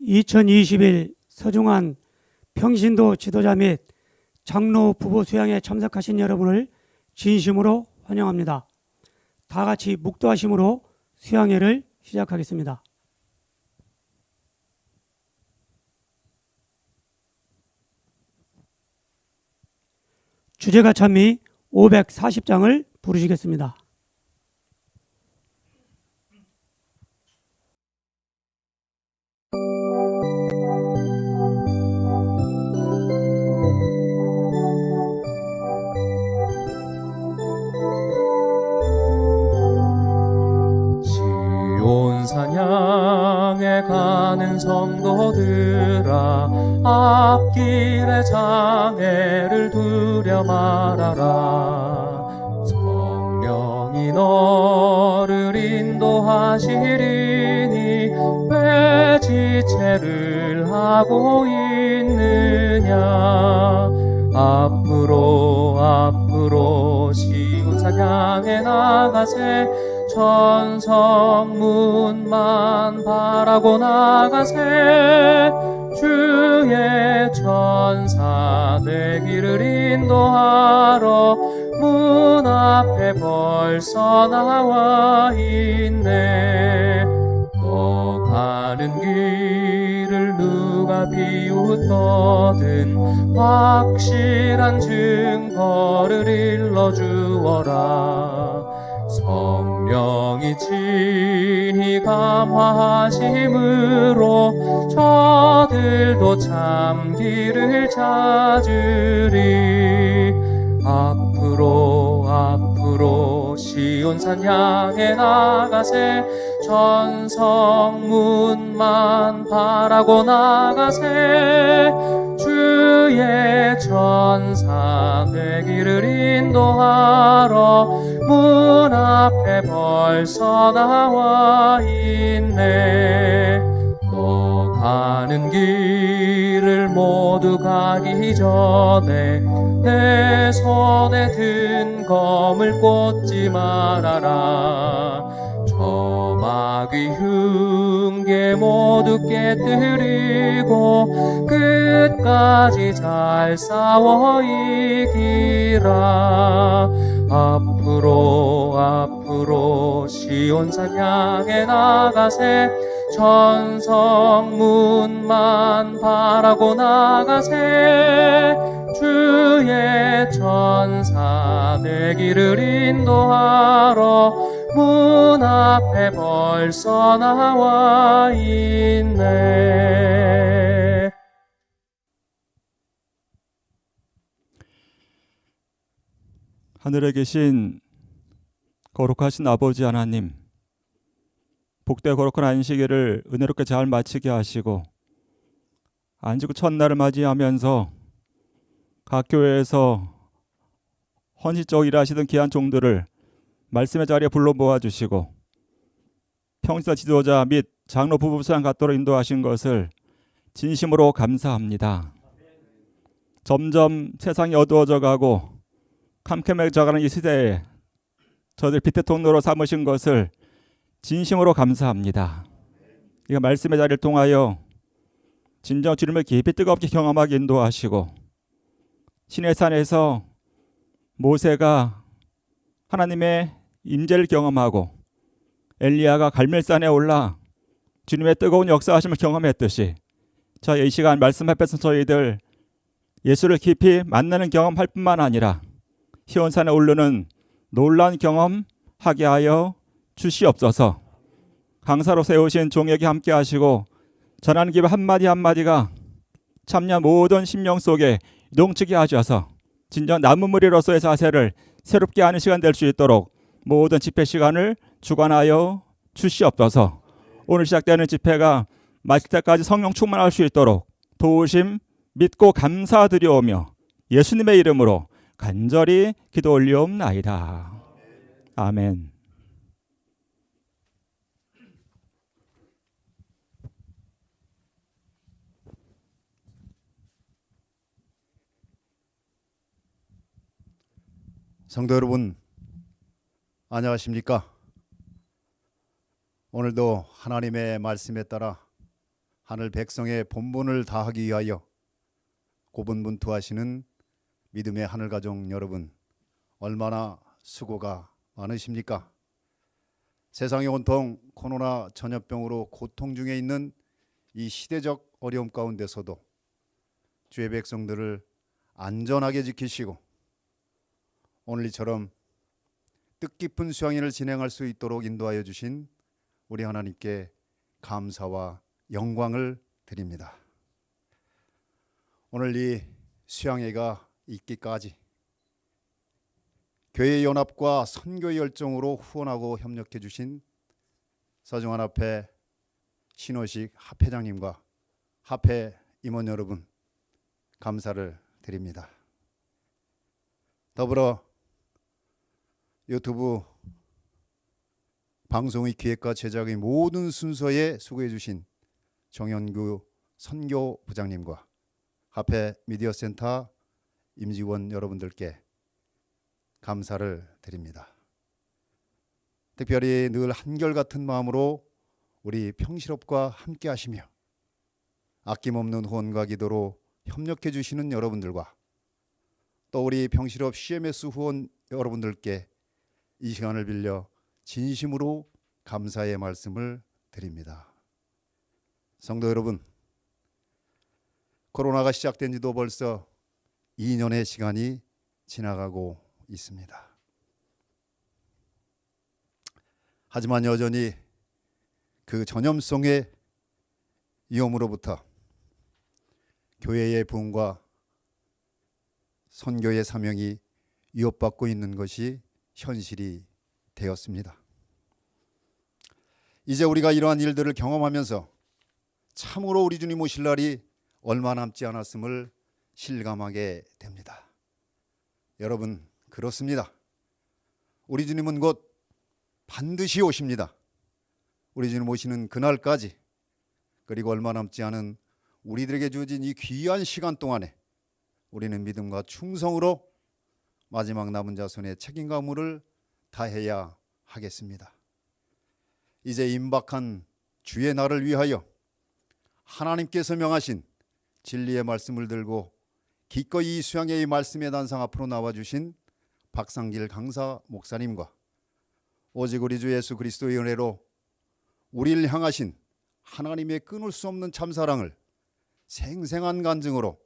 2021 서중환 평신도 지도자 및 장로 부부 수양에 참석하신 여러분을 진심으로 환영합니다. 다 같이 묵도하심으로 수양회를 시작하겠습니다. 주제가 찬미 540장을 부르시겠습니다. 산양에 가는 성도들아, 앞길에 장애를 두려 말아라. 성령이 너를 인도하시리니 왜 지체를 하고 있느냐. 앞으로 시온 산양에 나가세. 천성문만 바라고 나가세. 주의 천사 내 길을 인도하러 문 앞에 벌써 나와 있네. 너 가는 길을 누가 비웃거든 확실한 증거를 일러주어라. 성령이 친히 감화하심으로 저들도 참 길을 찾으리. 앞으로 시온산 향해 나가세. 천성문만 바라고 나가세. 주의 천사 내 길을 인도하러 문 앞에 벌써 나와 있네. 너 가는 길을 모두 가기 전에 내 손에 든 검을 꽂지 말아라. 저 마귀 흉계 모두 깨뜨리고 끝까지 잘 싸워 이기라. 앞으로 시온산 향해 나가세. 천성문만 바라고 나가세. 주의 천사 내 길을 인도하러 문 앞에 벌써 나와 있네. 하늘에 계신 거룩하신 아버지 하나님, 복되고 거룩한 안식일을 은혜롭게 잘 마치게 하시고 안식 후 첫날을 맞이하면서 각 교회에서 헌신적으로 일하시던 귀한 종들을 말씀의 자리에 불러 모아주시고 평신도 지도자 및 장로 부부 수양 갖도록 인도하신 것을 진심으로 감사합니다. 점점 세상이 어두워져 가고 캄캄해져가는 이 시대에 저들 빛의 통로로 삼으신 것을 진심으로 감사합니다. 이 말씀의 자리를 통하여 진정 주님을 깊이 뜨겁게 경험하게 인도하시고 시내산에서 모세가 하나님의 임재를 경험하고 엘리야가 갈멜산에 올라 주님의 뜨거운 역사하심을 경험했듯이 이 시간 말씀 앞에서 저희들 예수를 깊이 만나는 경험할 뿐만 아니라 시온산에 오르는 놀라운 경험하게 하여 주시옵소서. 강사로 세우신 종에게 함께 하시고 전하는 기회 한마디 한마디가 참여 모든 심령 속에 농치게 하셔서 진정 나무무리로서의 자세를 새롭게 하는 시간 될 수 있도록 모든 집회 시간을 주관하여 주시옵소서. 오늘 시작되는 집회가 마칠 때까지 성령 충만할 수 있도록 도우심 믿고 감사드려오며 예수님의 이름으로 간절히 기도 올리옵나이다. 아멘. 성도 여러분, 안녕하십니까? 오늘도 하나님의 말씀에 따라 하늘 백성의 본분을 다하기 위하여 고분분투하시는 믿음의 하늘 가족 여러분, 얼마나 수고가 많으십니까? 세상이 온통 코로나 전염병으로 고통 중에 있는 이 시대적 어려움 가운데서도 주의 백성들을 안전하게 지키시고 오늘 이처럼 뜻깊은 수양회를 진행할 수 있도록 인도하여 주신 우리 하나님께 감사와 영광을 드립니다. 오늘 이 수양회가 있기까지 교회 연합과 선교의 열정으로 후원하고 협력해 주신 서중환 합회 신호식 합회장님과 합회 임원 여러분, 감사를 드립니다. 더불어 유튜브 방송의 기획과 제작의 모든 순서에 수고해 주신 정현규 선교부장님과 합회 미디어센터 임직원 여러분들께 감사를 드립니다. 특별히 늘 한결같은 마음으로 우리 평실업과 함께 하시며 아낌없는 후원과 기도로 협력해 주시는 여러분들과 또 우리 평실업 CMS 후원 여러분들께 이 시간을 빌려 진심으로 감사의 말씀을 드립니다. 성도 여러분, 코로나가 시작된 지도 벌써 2년의 시간이 지나가고 있습니다. 하지만 여전히 그 전염성의 위험으로부터 교회의 부흥과 선교의 사명이 위협받고 있는 것이 현실이 되었습니다. 이제 우리가 이러한 일들을 경험하면서 참으로 우리 주님 오실 날이 얼마 남지 않았음을 실감하게 됩니다. 여러분, 그렇습니다. 우리 주님은 곧 반드시 오십니다. 우리 주님 오시는 그날까지, 그리고 얼마 남지 않은 우리들에게 주어진 이 귀한 시간 동안에 우리는 믿음과 충성으로 마지막 남은 자손의 책임과 의무를 다해야 하겠습니다. 이제 임박한 주의 날을 위하여 하나님께서 명하신 진리의 말씀을 들고 기꺼이 이 수양회의 말씀의 단상 앞으로 나와주신 박상길 강사 목사님과 오직 우리 주 예수 그리스도의 은혜로 우리를 향하신 하나님의 끊을 수 없는 참사랑을 생생한 간증으로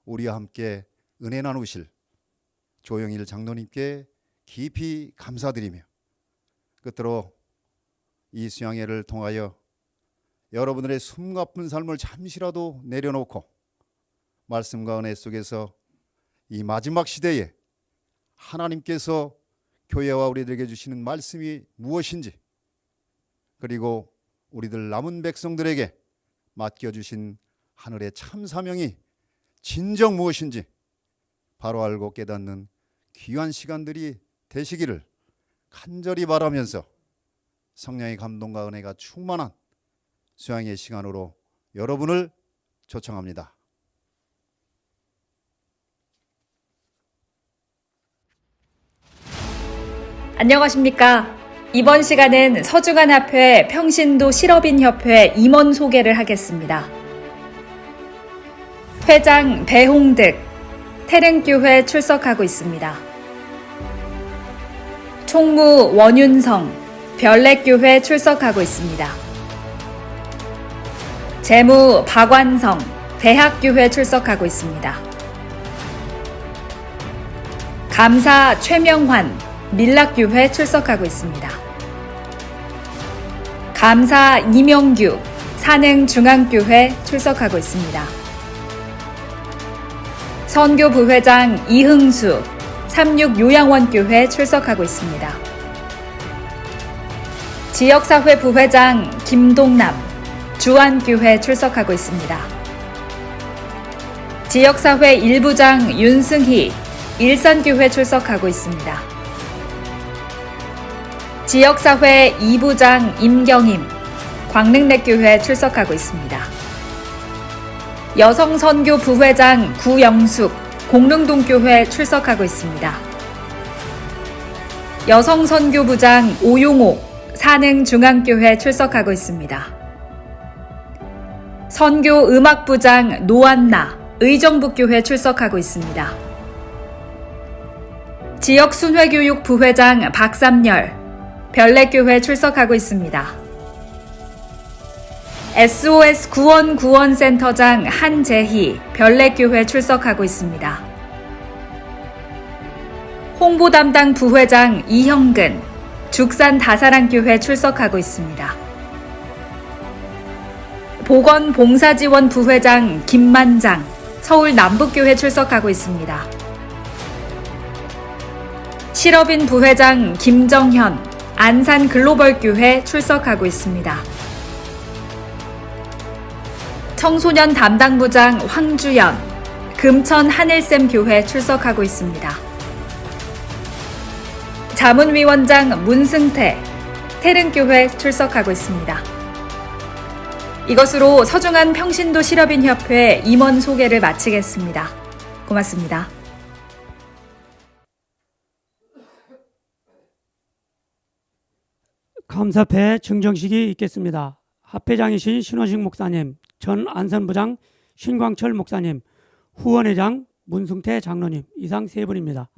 우리와 함께 은혜 나누실 조영일 장로님께 깊이 감사드리며 끝으로 이 수양회를 통하여 여러분들의 숨가쁜 삶을 잠시라도 내려놓고 말씀과 은혜 속에서 이 마지막 시대에 하나님께서 교회와 우리들에게 주시는 말씀이 무엇인지, 그리고 우리들 남은 백성들에게 맡겨주신 하늘의 참 사명이 진정 무엇인지 바로 알고 깨닫는 귀한 시간들이 되시기를 간절히 바라면서 성령의 감동과 은혜가 충만한 수양의 시간으로 여러분을 초청합니다. 안녕하십니까. 이번 시간은 서중환 합회 평신도 실업인협회 임원 소개를 하겠습니다. 회장 배홍득, 태릉교회 출석하고 있습니다. 총무 원윤성, 별내교회 출석하고 있습니다. 재무 박완성, 대학교회 출석하고 있습니다. 감사 최명환, 밀락교회 출석하고 있습니다. 감사 이명규, 산흥중앙교회 출석하고 있습니다. 선교부회장 이흥수, 삼육요양원교회 출석하고 있습니다. 지역사회 부회장 김동남, 주안교회 출석하고 있습니다. 지역사회 1부장 윤승희, 일산교회 출석하고 있습니다. 지역사회 2부장 임경임, 광릉내교회 출석하고 있습니다. 여성선교 부회장 구영숙, 공릉동교회 출석하고 있습니다. 여성선교부장 오용옥, 산흥중앙교회 출석하고 있습니다. 선교 음악부장 노안나 의정부교회 출석하고 있습니다. 지역 순회교육 부회장 박삼열 별내교회 출석하고 있습니다. SOS 구원센터장 한재희 별내교회 출석하고 있습니다. 홍보 담당 부회장 이형근 죽산 다사랑교회 출석하고 있습니다. 보건봉사지원 부회장 김만장 서울 남북교회 출석하고 있습니다. 실업인 부회장 김정현 안산 글로벌교회 출석하고 있습니다. 청소년 담당부장 황주연 금천 하늘샘 교회 출석하고 있습니다. 자문위원장 문승태 태릉교회 출석하고 있습니다. 이것으로 서중한 평신도 실업인협회 임원 소개를 마치겠습니다. 고맙습니다. 감사패 증정식이 있겠습니다. 합회장이신 신원식 목사님, 전 안산부장 신광철 목사님, 후원회장 문승태 장로님, 이상 세 분입니다.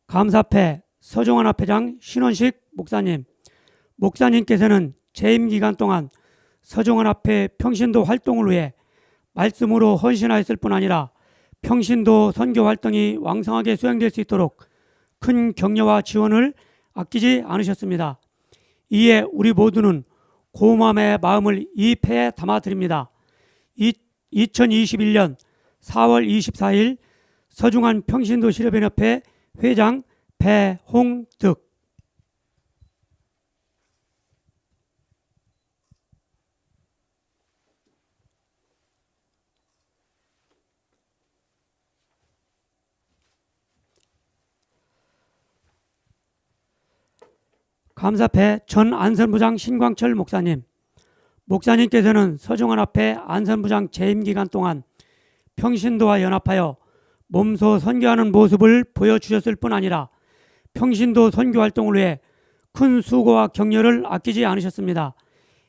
감사패 서종환 합회장 신원식 목사님, 목사님께서는 재임 기간 동안 서종환 합회 평신도 활동을 위해 말씀으로 헌신하였을 뿐 아니라 평신도 선교 활동이 왕성하게 수행될 수 있도록 큰 격려와 지원을 아끼지 않으셨습니다. 이에 우리 모두는 고마움의 마음을 이 패에 담아드립니다. 2021년 4월 24일 서중한 평신도 실업인협회 회장 배홍득. 감사패 전 안산부장 신광철 목사님, 목사님께서는 서중환합회 안산부장 재임 기간 동안 평신도와 연합하여 몸소 선교하는 모습을 보여주셨을 뿐 아니라 평신도 선교 활동을 위해 큰 수고와 격려를 아끼지 않으셨습니다.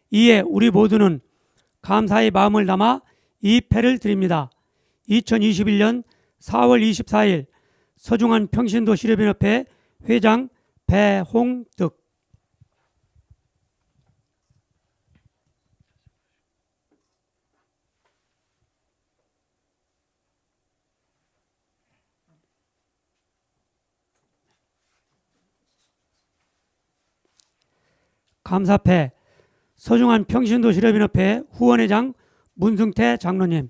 이에 우리 모두는 감사의 마음을 담아 이 패를 드립니다. 2021년 4월 24일 서중환 평신도 실업인협회 회장 배홍득. 감사패 서중환 평신도 실업인협회 후원회장 문승태 장로님,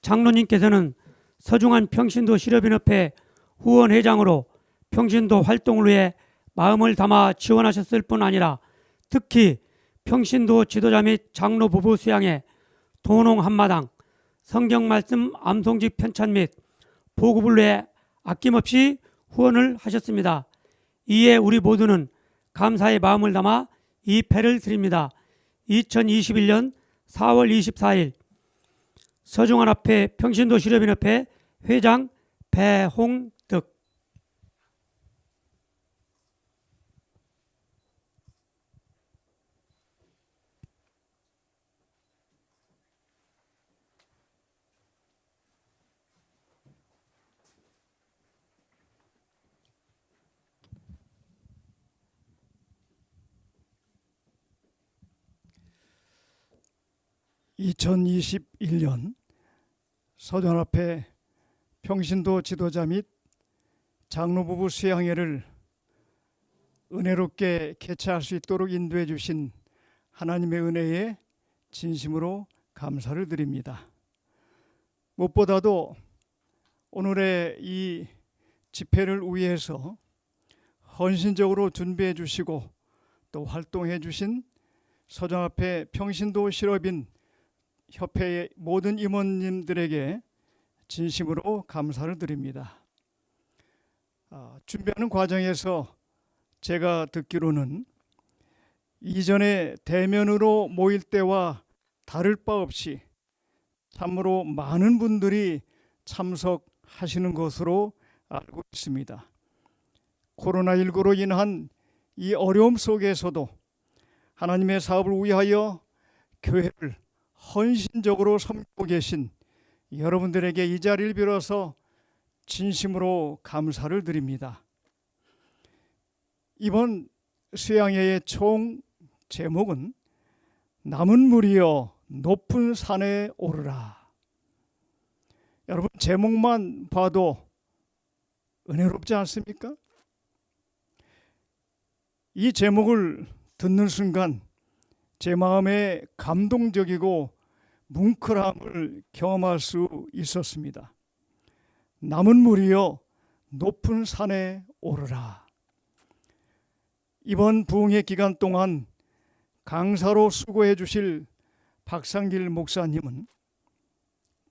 장로님께서는 서중환 평신도 실업인협회 후원회장으로 평신도 활동을 위해 마음을 담아 지원하셨을 뿐 아니라 특히 평신도 지도자 및 장로 부부 수양회, 도농 한마당, 성경말씀 암송집 편찬 및 보급을 위해 아낌없이 후원을 하셨습니다. 이에 우리 모두는 감사의 마음을 담아 이 패를 드립니다. 2021년 4월 24일 서중환합회 평신도 실업인협회 회장 배홍득. (2021년) 서중환합회 평신도 지도자 및 장로부부 수양회를 은혜롭게 개최할 수 있도록 인도해 주신 하나님의 은혜에 진심으로 감사를 드립니다. 무엇보다도 오늘의 이 집회를 위해서 헌신적으로 준비해 주시고 또 활동해 주신 서중환합회 평신도 실업인 협회의 모든 임원님들에게 진심으로 감사를 드립니다. 준비하는 과정에서 제가 듣기로는 이전에 대면으로 모일 때와 다를 바 없이 참으로 많은 분들이 참석하시는 것으로 알고 있습니다. 코로나19로 인한 이 어려움 속에서도 하나님의 사업을 위하여 교회를 헌신적으로 섬기고 계신 여러분들에게 이 자리를 빌어서 진심으로 감사를 드립니다. 이번 수양회의 총 제목은 남은 무리여 높은 산에 오르라. 여러분, 제목만 봐도 은혜롭지 않습니까? 이 제목을 듣는 순간 제 마음에 감동적이고 뭉클함을 경험할 수 있었습니다. 남은 무리여 높은 산에 오르라. 이번 부흥회 기간 동안 강사로 수고해 주실 박상길 목사님은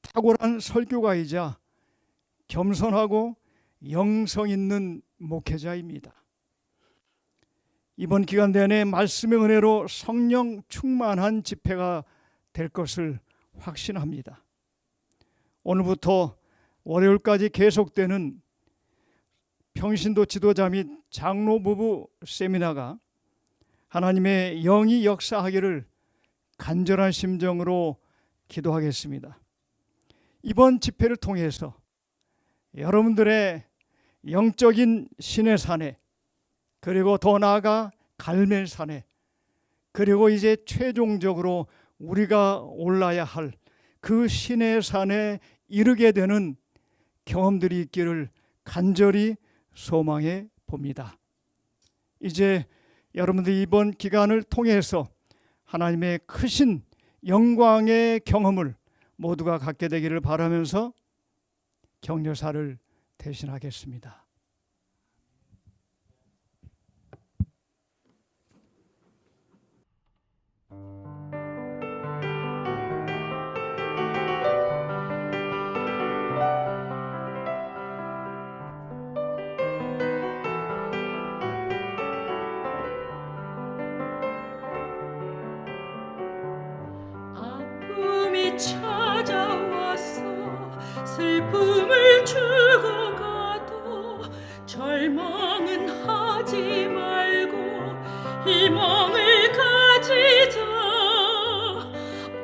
탁월한 설교가이자 겸손하고 영성 있는 목회자입니다. 이번 기간 내내 말씀의 은혜로 성령 충만한 집회가 될 것을 확신합니다. 오늘부터 월요일까지 계속되는 평신도 지도자 및 장로 부부 세미나가 하나님의 영이 역사하기를 간절한 심정으로 기도하겠습니다. 이번 집회를 통해서 여러분들의 영적인 신의 산에, 그리고 더 나아가 갈멜산에, 그리고 이제 최종적으로 우리가 올라야 할 그 신의 산에 이르게 되는 경험들이 있기를 간절히 소망해 봅니다. 이제 여러분들 이번 기간을 통해서 하나님의 크신 영광의 경험을 모두가 갖게 되기를 바라면서 격려사를 대신하겠습니다. 아픔이 찾아왔어 슬픔을 주고 가도 절망은 하지 말고 희망을 가지자.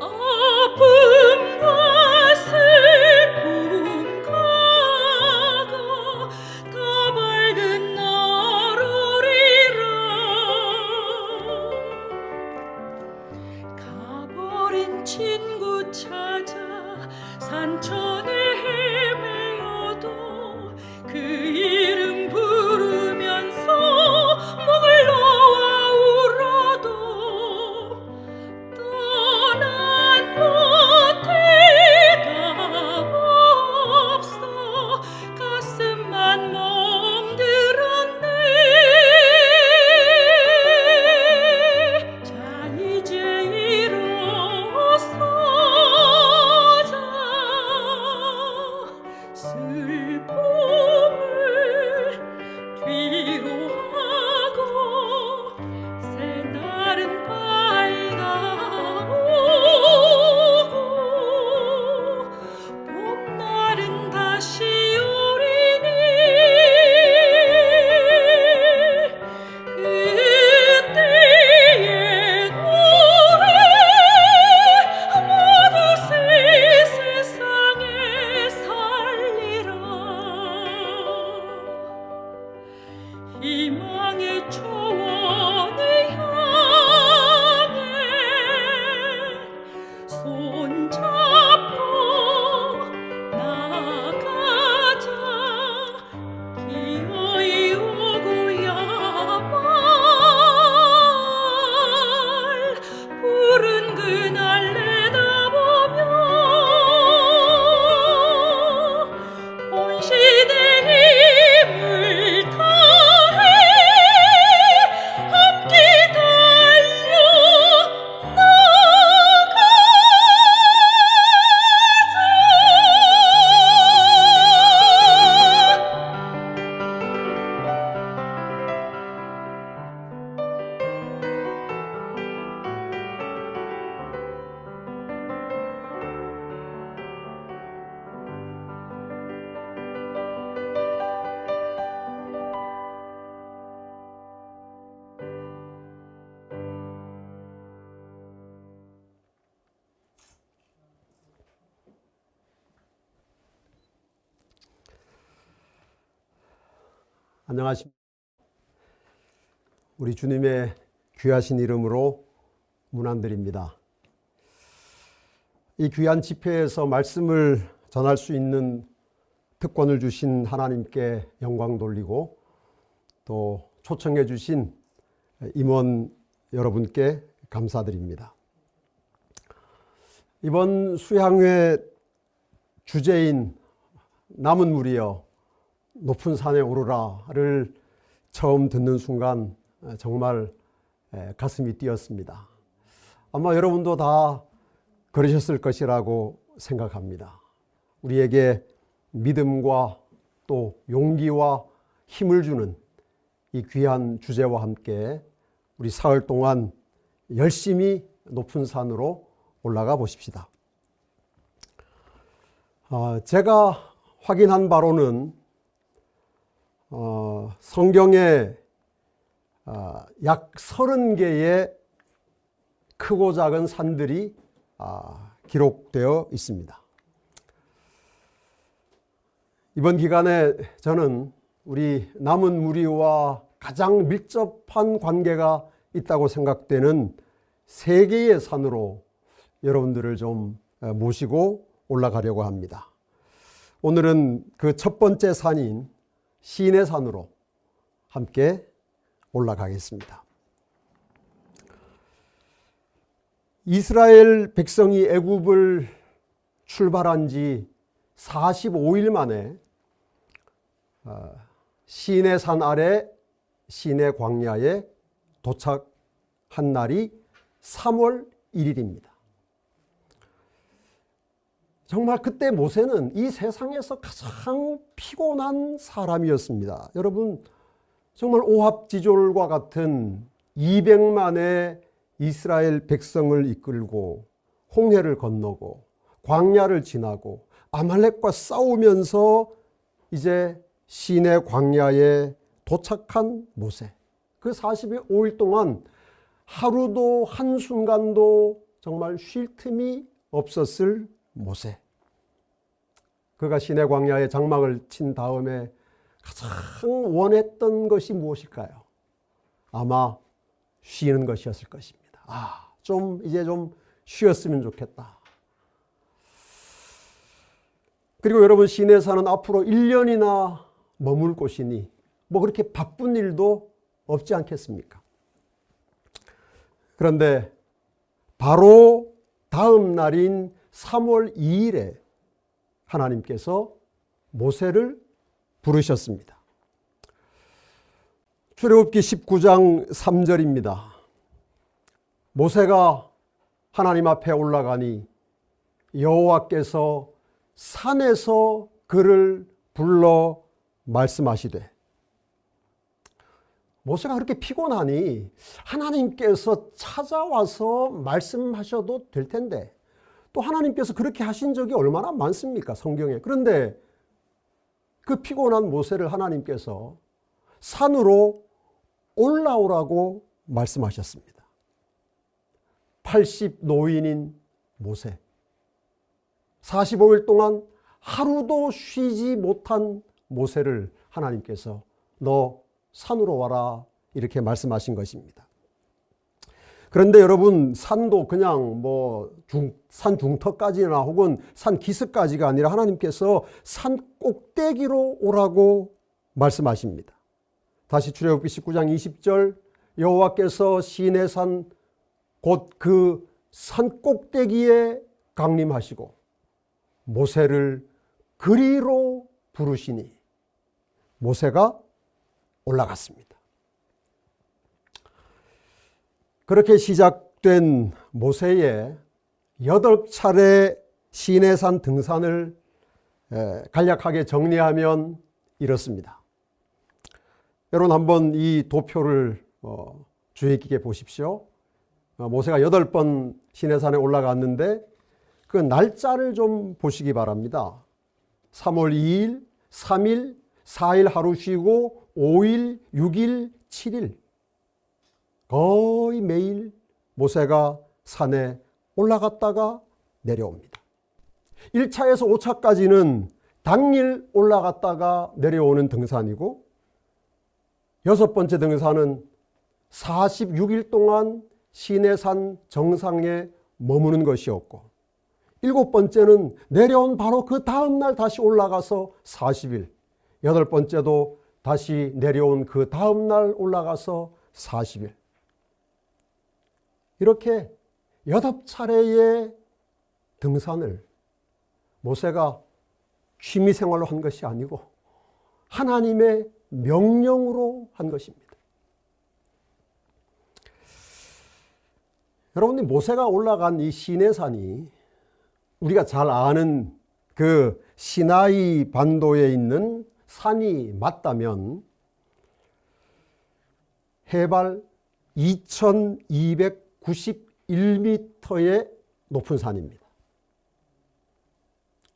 아픔과 슬픔 가가 다 밝은 날 오리라. 가버린 친구 찾아 산천을 헤매어도 그 이름 부르면서 목을 놓아 울어도 떠난 모태가 없어 가슴만 멍들었네. 자 이제 일어서자. 슬픔을 뒤로 하고 새날은 밝아오고 봄날은 다시 오리니. 그때의 노래 모두 새 세상에 살리라. 희망의 초원을 향해 손잡고 나가자. 기어이 오고야 말 푸른 그날 내다보며 온 시대 힘을 다해 안녕하십니까. 우리 주님의 귀하신 이름으로 문안드립니다. 이 귀한 집회에서 말씀을 전할 수 있는 특권을 주신 하나님께 영광 돌리고 또 초청해 주신 임원 여러분께 감사드립니다. 이번 수양회 주제인 남은 무리여 높은 산에 오르라를 처음 듣는 순간 정말 가슴이 뛰었습니다. 아마 여러분도 다 그러셨을 것이라고 생각합니다. 우리에게 믿음과 또 용기와 힘을 주는 이 귀한 주제와 함께 우리 사흘 동안 열심히 높은 산으로 올라가 보십시다. 제가 확인한 바로는 성경에 약 30개의 크고 작은 산들이 기록되어 있습니다. 이번 기간에 저는 우리 남은 무리와 가장 밀접한 관계가 있다고 생각되는 3개의 산으로 여러분들을 좀 모시고 올라가려고 합니다. 오늘은 그 첫 번째 산인 시내산으로 함께 올라가겠습니다. 이스라엘 백성이 애굽을 출발한 지 45일 만에 시내산 아래 시내 광야에 도착한 날이 3월 1일입니다. 정말 그때 모세는 이 세상에서 가장 피곤한 사람이었습니다. 여러분, 정말 오합지졸과 같은 200만의 이스라엘 백성을 이끌고 홍해를 건너고 광야를 지나고 아말렉과 싸우면서 이제 시내 광야에 도착한 모세. 그 45일 동안 하루도 한순간도 정말 쉴 틈이 없었을 모세. 그가 시내 광야에 장막을 친 다음에 가장 원했던 것이 무엇일까요? 아마 쉬는 것이었을 것입니다. 이제 좀 쉬었으면 좋겠다. 그리고 여러분, 시내산은 앞으로 1년이나 머물 곳이니 뭐 그렇게 바쁜 일도 없지 않겠습니까? 그런데 바로 다음 날인 3월 2일에 하나님께서 모세를 부르셨습니다. 출애굽기 19장 3절입니다. 모세가 하나님 앞에 올라가니 여호와께서 산에서 그를 불러 말씀하시되. 모세가 그렇게 피곤하니 하나님께서 찾아와서 말씀하셔도 될 텐데, 또 하나님께서 그렇게 하신 적이 얼마나 많습니까, 성경에. 그런데 그 피곤한 모세를 하나님께서 산으로 올라오라고 말씀하셨습니다. 80 노인인 모세, 45일 동안 하루도 쉬지 못한 모세를 하나님께서 너 산으로 와라 이렇게 말씀하신 것입니다. 그런데 여러분, 산도 그냥 산 중턱까지나 혹은 산 기슭까지가 아니라 하나님께서 산 꼭대기로 오라고 말씀하십니다. 다시 출애굽기 19장 20절, 여호와께서 시내산 곧 그 산 꼭대기에 강림하시고 모세를 그리로 부르시니 모세가 올라갔습니다. 그렇게 시작된 모세의 8차례 시내산 등산을 간략하게 정리하면 이렇습니다. 여러분, 한번 이 도표를 주의 깊게 보십시오. 모세가 8번 시내산에 올라갔는데 그 날짜를 좀 보시기 바랍니다. 3월 2일, 3일, 4일 하루 쉬고 5일, 6일, 7일. 거의 매일 모세가 산에 올라갔다가 내려옵니다. 1차에서 5차까지는 당일 올라갔다가 내려오는 등산이고 6번째 등산은 46일 동안 시내산 정상에 머무는 것이었고, 7번째는 내려온 바로 그 다음날 다시 올라가서 40일, 8번째도 다시 내려온 그 다음날 올라가서 40일. 이렇게 8차례의 등산을 모세가 취미생활로 한 것이 아니고 하나님의 명령으로 한 것입니다. 여러분들, 모세가 올라간 이 시내산이 우리가 잘 아는 그 시나이 반도에 있는 산이 맞다면 해발 2291m의 높은 산입니다.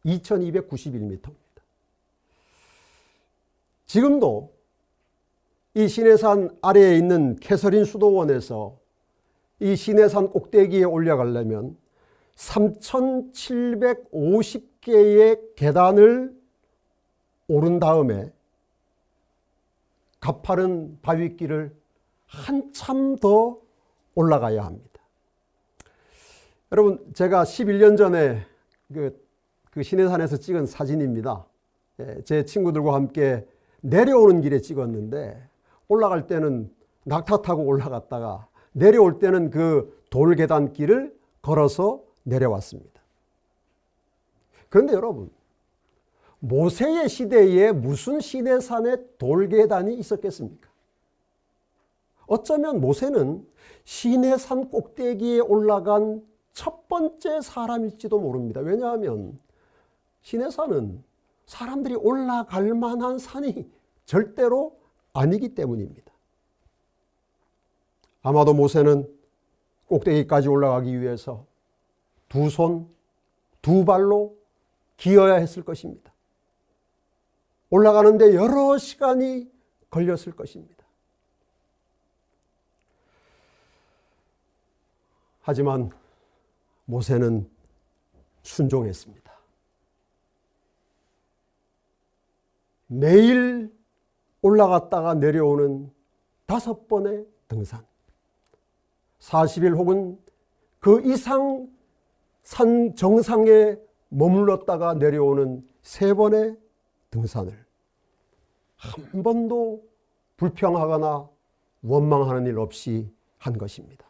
2291m입니다. 지금도 이 시내산 아래에 있는 캐서린 수도원에서 이 시내산 꼭대기에 올라가려면 3,750개의 계단을 오른 다음에 가파른 바위길을 한참 더 올라가야 합니다. 여러분, 제가 11년 전에 그 시내산에서 찍은 사진입니다. 제 친구들과 함께 내려오는 길에 찍었는데, 올라갈 때는 낙타 타고 올라갔다가 내려올 때는 그 돌계단길을 걸어서 내려왔습니다. 그런데 여러분, 모세의 시대에 무슨 시내산에 돌계단이 있었겠습니까? 어쩌면 모세는 시내산 꼭대기에 올라간 첫 번째 사람일지도 모릅니다. 왜냐하면 시내산은 사람들이 올라갈 만한 산이 절대로 아니기 때문입니다. 아마도 모세는 꼭대기까지 올라가기 위해서 두 손, 두 발로 기어야 했을 것입니다. 올라가는데 여러 시간이 걸렸을 것입니다. 하지만 모세는 순종했습니다. 매일 올라갔다가 내려오는 5번의 등산, 40일 혹은 그 이상 산 정상에 머물렀다가 내려오는 3번의 등산을 한 번도 불평하거나 원망하는 일 없이 한 것입니다.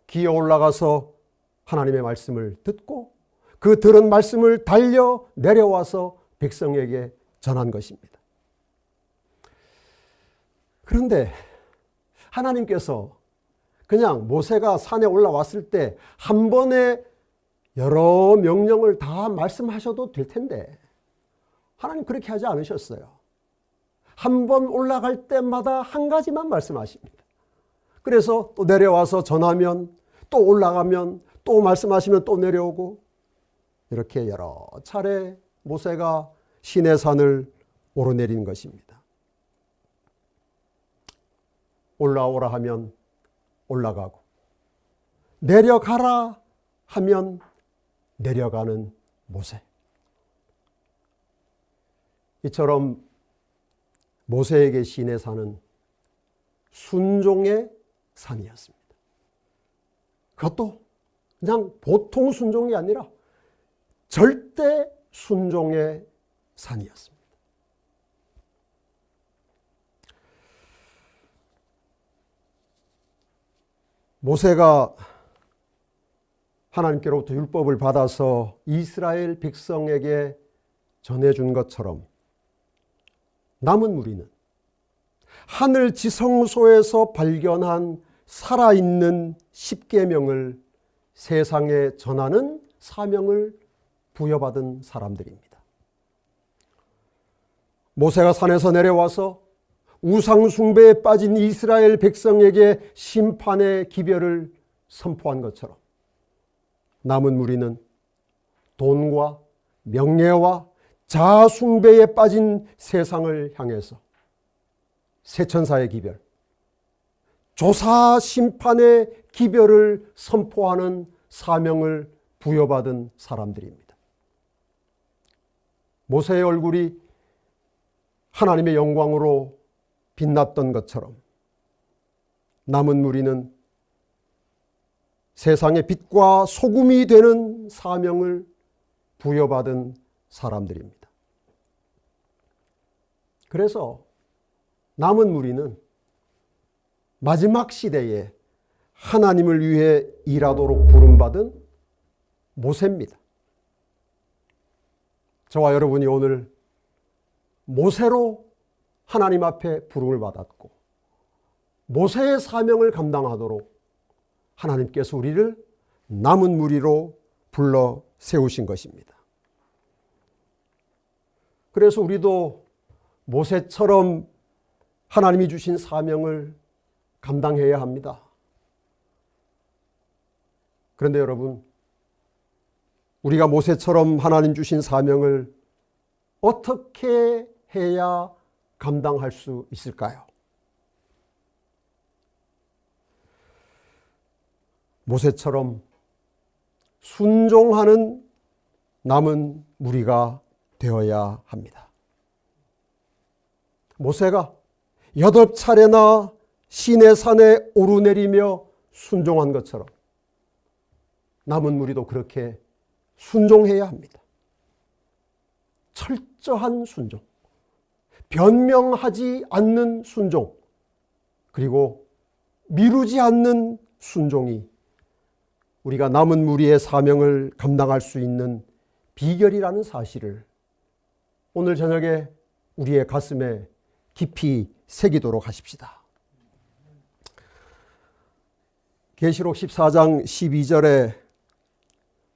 기어 올라가서 하나님의 말씀을 듣고 그 들은 말씀을 달려 내려와서 백성에게 전한 것입니다. 그런데 하나님께서 그냥 모세가 산에 올라왔을 때 한 번에 여러 명령을 다 말씀하셔도 될 텐데 하나님 그렇게 하지 않으셨어요. 한 번 올라갈 때마다 한 가지만 말씀하십니다. 그래서 또 내려와서 전하면 또 올라가면 또 말씀하시면 또 내려오고, 이렇게 여러 차례 모세가 시내산을 오르내린 것입니다. 올라오라 하면 올라가고, 내려가라 하면 내려가는 모세. 이처럼 모세에게 시내산은 순종의 산이었습니다. 그것도 그냥 보통 순종이 아니라 절대 순종의 산이었습니다. 모세가 하나님께로부터 율법을 받아서 이스라엘 백성에게 전해준 것처럼 남은 우리는 하늘 지성소에서 발견한 살아있는 십계명을 세상에 전하는 사명을 부여받은 사람들입니다. 모세가 산에서 내려와서 우상 숭배에 빠진 이스라엘 백성에게 심판의 기별을 선포한 것처럼 남은 우리는 돈과 명예와 자아 숭배에 빠진 세상을 향해서 세천사의 기별, 조사 심판의 기별을 선포하는 사명을 부여받은 사람들입니다. 모세의 얼굴이 하나님의 영광으로 빛났던 것처럼 남은 무리는 세상의 빛과 소금이 되는 사명을 부여받은 사람들입니다. 그래서 남은 무리는 마지막 시대에 하나님을 위해 일하도록 부름받은 모세입니다. 저와 여러분이 오늘 모세로 하나님 앞에 부름을 받았고 모세의 사명을 감당하도록 하나님께서 우리를 남은 무리로 불러 세우신 것입니다. 그래서 우리도 모세처럼 하나님이 주신 사명을 감당해야 합니다. 그런데 여러분, 우리가 모세처럼 하나님 주신 사명을 어떻게 해야 감당할 수 있을까요? 모세처럼 순종하는 남은 무리가 되어야 합니다. 모세가 8차례나 시내산에 오르내리며 순종한 것처럼 남은 무리도 그렇게 순종해야 합니다. 철저한 순종, 변명하지 않는 순종, 그리고 미루지 않는 순종이 우리가 남은 무리의 사명을 감당할 수 있는 비결이라는 사실을 오늘 저녁에 우리의 가슴에 깊이 새기도록 하십시다. 계시록 14장 12절에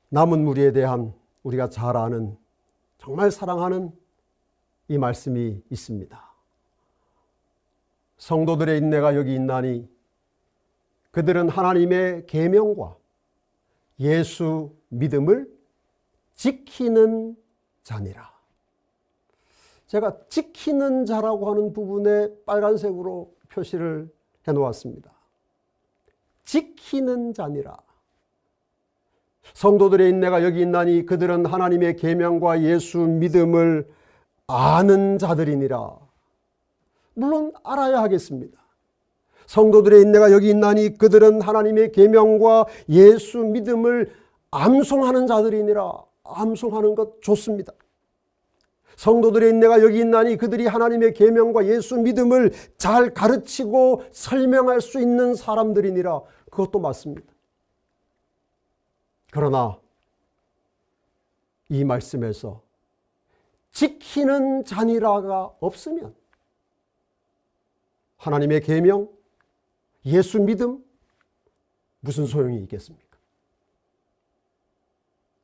남은 무리에 대한 우리가 잘 아는, 정말 사랑하는 이 말씀이 있습니다. 성도들의 인내가 여기 있나니 그들은 하나님의 계명과 예수 믿음을 지키는 자니라. 제가 지키는 자라고 하는 부분에 빨간색으로 표시를 해놓았습니다. 지키는 자니라. 성도들의 인내가 여기 있나니 그들은 하나님의 계명과 예수 믿음을 아는 자들이니라. 물론 알아야 하겠습니다. 성도들의 인내가 여기 있나니 그들은 하나님의 계명과 예수 믿음을 암송하는 자들이니라. 암송하는 것 좋습니다. 성도들의 인내가 여기 있나니 그들이 하나님의 계명과 예수 믿음을 잘 가르치고 설명할 수 있는 사람들이니라. 그것도 맞습니다. 그러나 이 말씀에서 지키는 자니라가 없으면 하나님의 계명, 예수 믿음 무슨 소용이 있겠습니까?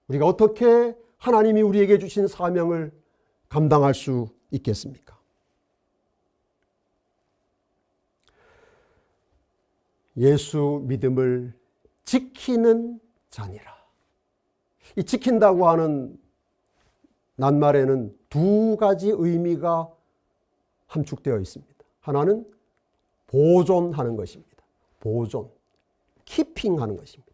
우리가 어떻게 하나님이 우리에게 주신 사명을 감당할 수 있겠습니까? 예수 믿음을 지키는 자니라. 이 지킨다고 하는 낱말에는 두 가지 의미가 함축되어 있습니다. 하나는 보존하는 것입니다. 보존, 키핑하는 것입니다.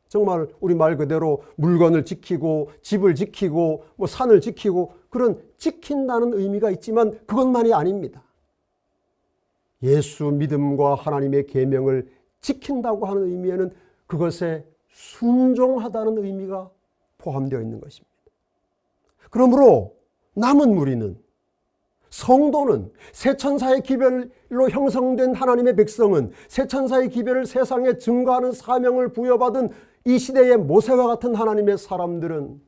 정말 우리 말 그대로 물건을 지키고 집을 지키고 산을 지키고 그런 지킨다는 의미가 있지만 그것만이 아닙니다. 예수 믿음과 하나님의 계명을 지킨다고 하는 의미에는 그것에 순종하다는 의미가 포함되어 있는 것입니다. 그러므로 남은 무리는, 성도는, 세천사의 기별로 형성된 하나님의 백성은, 세천사의 기별을 세상에 증거하는 사명을 부여받은 이 시대의 모세와 같은 하나님의 사람들은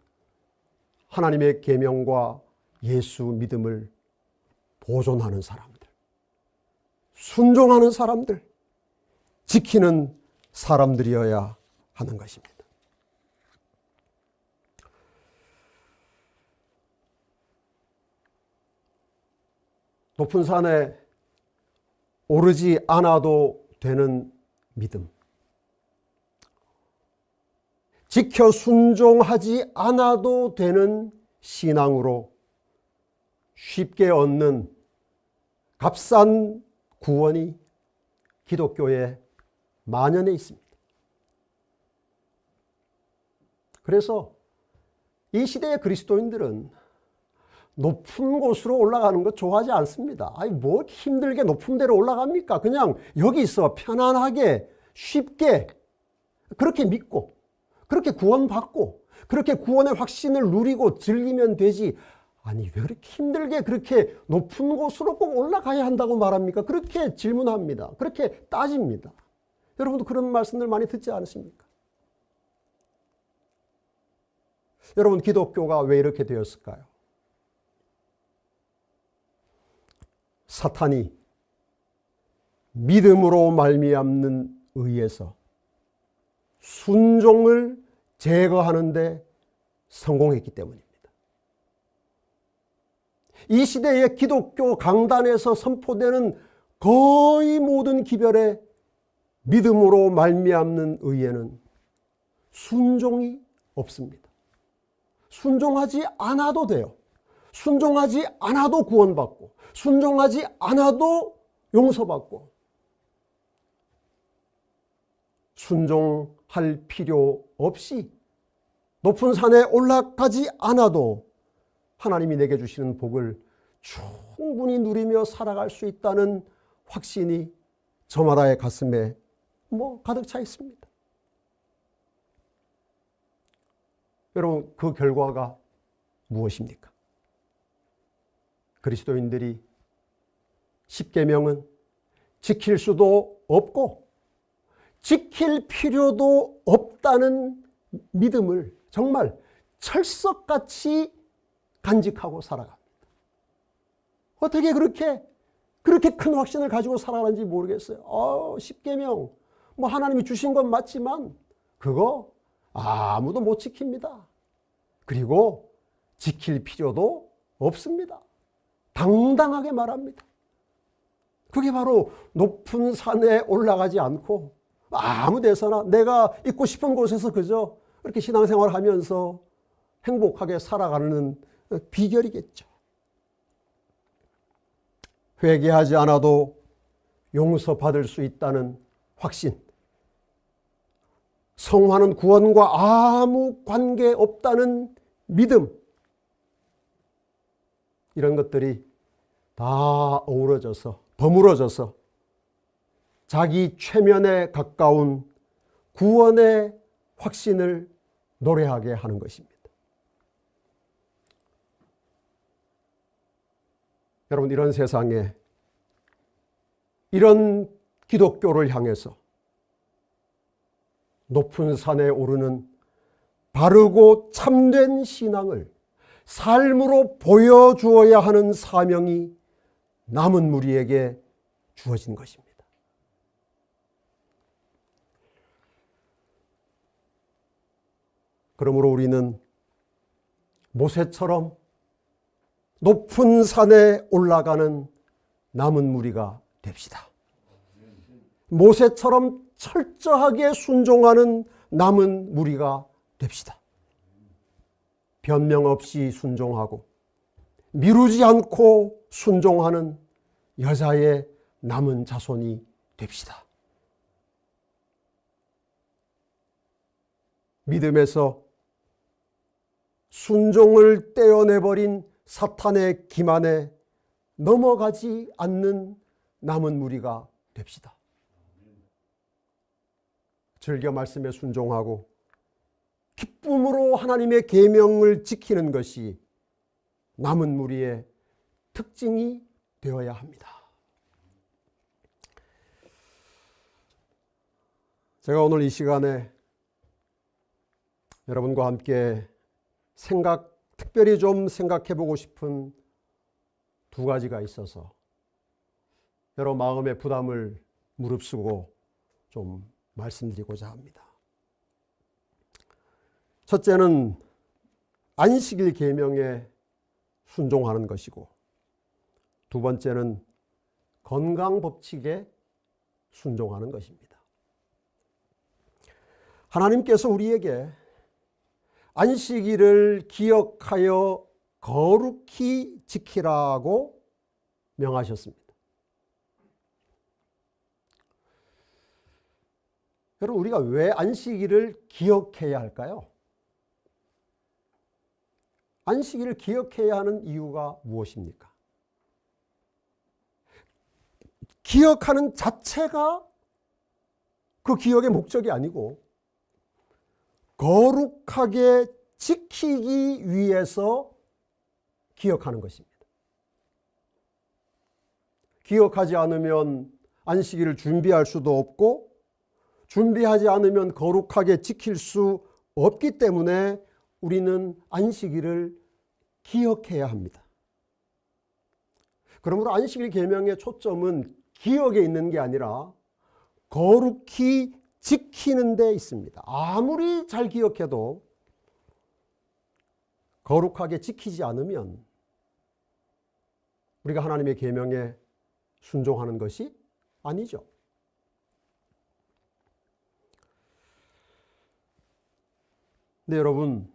하나님의 계명과 예수 믿음을 보존하는 사람들, 순종하는 사람들, 지키는 사람들이어야 하는 것입니다. 높은 산에 오르지 않아도 되는 믿음, 지켜 순종하지 않아도 되는 신앙으로 쉽게 얻는 값싼 구원이 기독교에 만연해 있습니다. 그래서 이 시대의 그리스도인들은 높은 곳으로 올라가는 거 좋아하지 않습니다. 아니, 뭐 힘들게 높은 데로 올라갑니까? 그냥 여기서 편안하게 쉽게 그렇게 믿고 그렇게 구원받고 그렇게 구원의 확신을 누리고 즐기면 되지. 아니, 왜 그렇게 힘들게 그렇게 높은 곳으로 꼭 올라가야 한다고 말합니까? 그렇게 질문합니다. 그렇게 따집니다. 여러분도 그런 말씀들 많이 듣지 않으십니까? 여러분, 기독교가 왜 이렇게 되었을까요? 사탄이 믿음으로 말미암는 의에서 순종을 제거하는 데 성공했기 때문입니다. 이 시대의 기독교 강단에서 선포되는 거의 모든 기별의 믿음으로 말미암는 의에는 순종이 없습니다. 순종하지 않아도 돼요. 순종하지 않아도 구원받고 순종하지 않아도 용서받고 순종할 필요 없이 높은 산에 올라가지 않아도 하나님이 내게 주시는 복을 충분히 누리며 살아갈 수 있다는 확신이 저마다의 가슴에 가득 차 있습니다. 여러분, 그 결과가 무엇입니까? 그리스도인들이 십계명은 지킬 수도 없고 지킬 필요도 없다는 믿음을 정말 철석같이 간직하고 살아갑니다. 어떻게 그렇게 큰 확신을 가지고 살아가는지 모르겠어요. 십계명 하나님이 주신 건 맞지만 그거 아무도 못 지킵니다. 그리고 지킬 필요도 없습니다. 당당하게 말합니다. 그게 바로 높은 산에 올라가지 않고 아무 데서나 내가 있고 싶은 곳에서 그저 이렇게 신앙생활을 하면서 행복하게 살아가는 비결이겠죠. 회개하지 않아도 용서받을 수 있다는 확신, 성화는 구원과 아무 관계없다는 믿음, 이런 것들이 다 어우러져서 버무러져서 자기 최면에 가까운 구원의 확신을 노래하게 하는 것입니다. 여러분, 이런 세상에 이런 기독교를 향해서 높은 산에 오르는 바르고 참된 신앙을 삶으로 보여주어야 하는 사명이 남은 무리에게 주어진 것입니다. 그러므로 우리는 모세처럼 높은 산에 올라가는 남은 무리가 됩시다. 모세처럼 철저하게 순종하는 남은 무리가 됩시다. 변명 없이 순종하고 미루지 않고 순종하는 여자의 남은 자손이 됩시다. 믿음에서 순종을 떼어내버린 사탄의 기만에 넘어가지 않는 남은 무리가 됩시다. 즐겨 말씀에 순종하고 기쁨으로 하나님의 계명을 지키는 것이 남은 무리의 특징이 되어야 합니다. 제가 오늘 이 시간에 여러분과 함께 특별히 좀 생각해 보고 싶은 두 가지가 있어서 여러 마음의 부담을 무릅쓰고 좀 말씀드리고자 합니다. 첫째는 안식일 계명에 순종하는 것이고, 두 번째는 건강 법칙에 순종하는 것입니다. 하나님께서 우리에게 안식일을 기억하여 거룩히 지키라고 명하셨습니다. 여러분, 우리가 왜 안식일을 기억해야 할까요? 안식일을 기억해야 하는 이유가 무엇입니까? 기억하는 자체가 그 기억의 목적이 아니고 거룩하게 지키기 위해서 기억하는 것입니다. 기억하지 않으면 안식일을 준비할 수도 없고 준비하지 않으면 거룩하게 지킬 수 없기 때문에 우리는 안식일을 기억해야 합니다. 그러므로 안식일 계명의 초점은 기억에 있는 게 아니라 거룩히 지키는 데 있습니다. 아무리 잘 기억해도 거룩하게 지키지 않으면 우리가 하나님의 계명에 순종하는 것이 아니죠. 네, 여러분,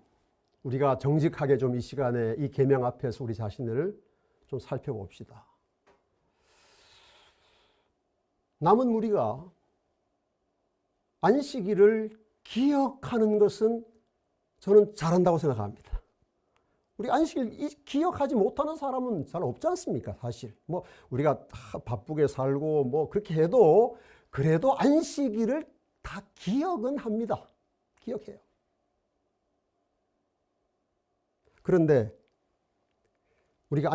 우리가 정직하게 좀 이 시간에 이 계명 앞에서 우리 자신을 좀 살펴봅시다. 남은 무리가 안식일을 기억하는 것은 저는 잘한다고 생각합니다. 우리 안식일 기억하지 못하는 사람은 잘 없지 않습니까? 사실 뭐 우리가 바쁘게 살고 뭐 그렇게 해도 그래도 안식일을 다 기억은 합니다. 기억해요. 그런데 우리가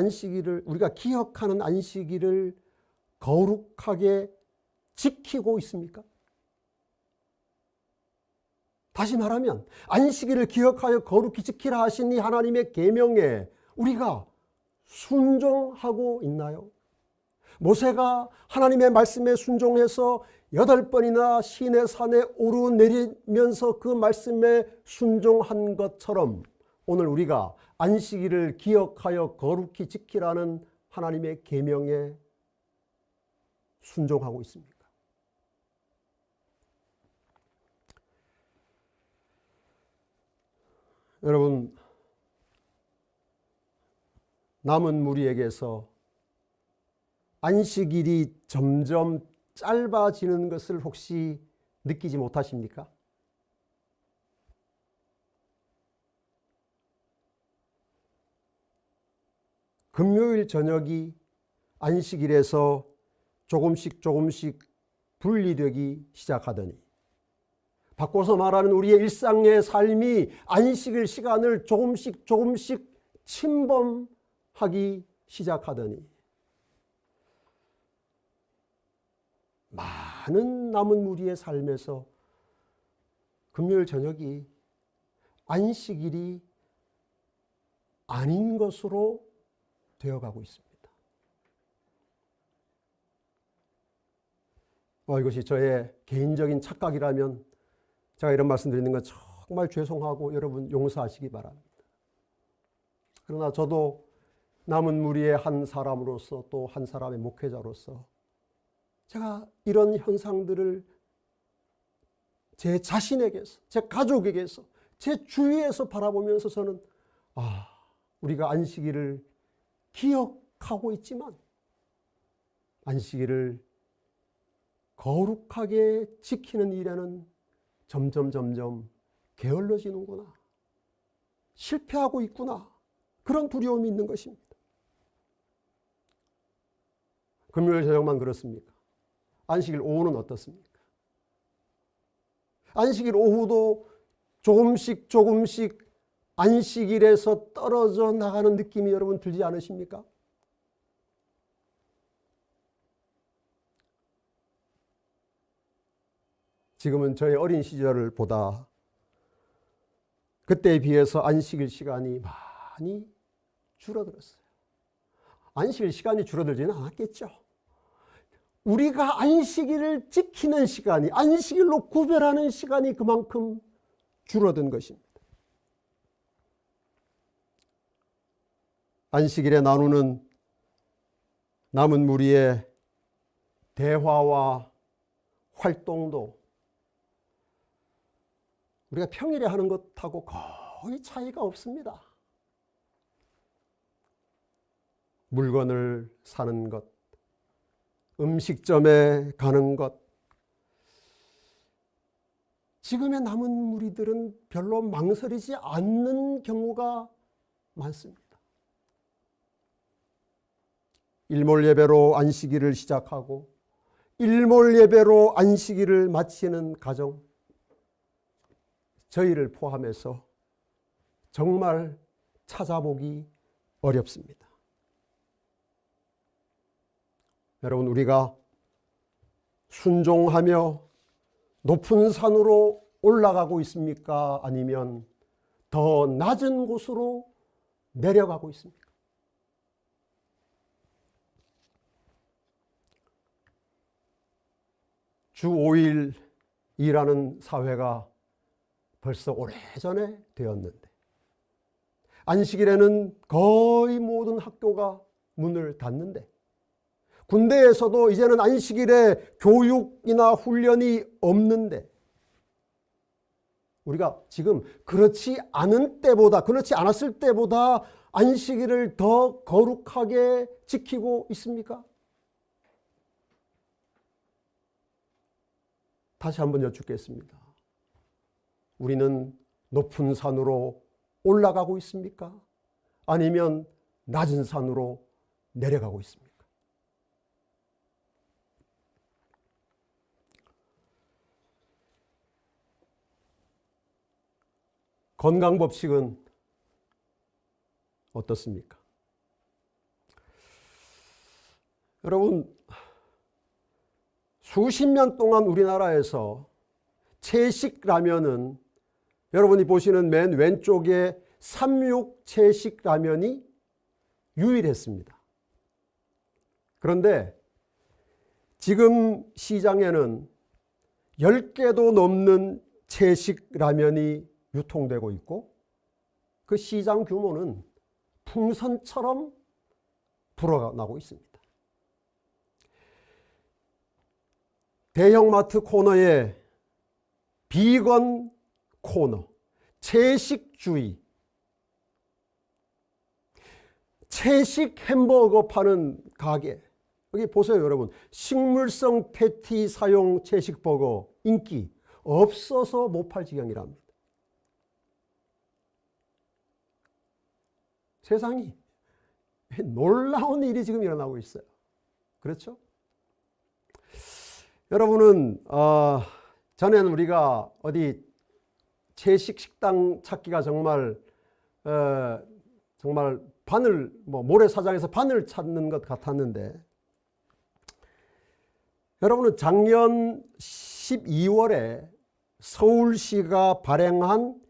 기억하는 안식일을 거룩하게 지키고 있습니까? 다시 말하면 안식일을 기억하여 거룩히 지키라 하신 이 하나님의 계명에 우리가 순종하고 있나요? 모세가 하나님의 말씀에 순종해서 8번이나 시내산에 오르내리면서 그 말씀에 순종한 것처럼 오늘 우리가 안식일을 기억하여 거룩히 지키라는 하나님의 계명에 순종하고 있습니까? 여러분, 남은 무리에게서 안식일이 점점 짧아지는 것을 혹시 느끼지 못하십니까? 금요일 저녁이 안식일에서 조금씩 분리되기 시작하더니 바꿔서 말하는 우리의 일상의 삶이 안식일 시간을 조금씩 침범하기 시작하더니 많은 남은 무리의 삶에서 금요일 저녁이 안식일이 아닌 것으로 되어가고 있습니다. 이것이 저의 개인적인 착각이라면 제가 이런 말씀 드리는 건 정말 죄송하고 여러분 용서하시기 바랍니다. 그러나 저도 남은 무리의 한 사람으로서 또 한 사람의 목회자로서 제가 이런 현상들을 제 자신에게서, 제 가족에게서, 제 주위에서 바라보면서 저는 우리가 안식일을 기억하고 있지만 안식일을 거룩하게 지키는 일에는 점점 게을러지는구나. 실패하고 있구나. 그런 두려움이 있는 것입니다. 금요일 저녁만 그렇습니까? 안식일 오후는 어떻습니까? 안식일 오후도 조금씩 안식일에서 떨어져 나가는 느낌이 여러분 들지 않으십니까? 지금은 저의 어린 시절을 보다 그때에 비해서 안식일 시간이 많이 줄어들었어요. 안식일 시간이 줄어들지는 않았겠죠. 우리가 안식일을 지키는 시간이, 안식일로 구별하는 시간이 그만큼 줄어든 것입니다. 안식일에 나누는 남은 무리의 대화와 활동도 우리가 평일에 하는 것하고 거의 차이가 없습니다. 물건을 사는 것, 음식점에 가는 것. 지금의 남은 무리들은 별로 망설이지 않는 경우가 많습니다. 일몰 예배로 안식일을 시작하고 일몰 예배로 안식일을 마치는 가정, 저희를 포함해서 정말 찾아보기 어렵습니다. 여러분, 우리가 순종하며 높은 산으로 올라가고 있습니까? 아니면 더 낮은 곳으로 내려가고 있습니까? 주 5일 일하는 사회가 벌써 오래전에 되었는데 안식일에는 거의 모든 학교가 문을 닫는데 군대에서도 이제는 안식일에 교육이나 훈련이 없는데 우리가 지금 그렇지 않았을 때보다 안식일을 더 거룩하게 지키고 있습니까? 다시 한번 여쭙겠습니다. 우리는 높은 산으로 올라가고 있습니까? 아니면 낮은 산으로 내려가고 있습니까? 건강법칙은 어떻습니까? 여러분, 수십 년 동안 우리나라에서 채식 라면은 여러분이 보시는 맨 왼쪽에 삼육 채식 라면이 유일했습니다. 그런데 지금 시장에는 10개도 넘는 채식 라면이 유통되고 있고 그 시장 규모는 풍선처럼 불어나고 있습니다. 대형마트 코너에 비건 코너, 채식주의, 채식 햄버거 파는 가게, 여기 보세요 여러분. 식물성 패티 사용 채식버거 인기 없어서 못 팔 지경이랍니다. 세상이 놀라운 일이 지금 일어나고 있어요. 그렇죠? 여러분은 전에는 우리가 어디 채식 식당 찾기가 정말 바늘 모래사장에서 바늘 찾는 것 같았는데 여러분은 작년 12월에 서울시가 발행한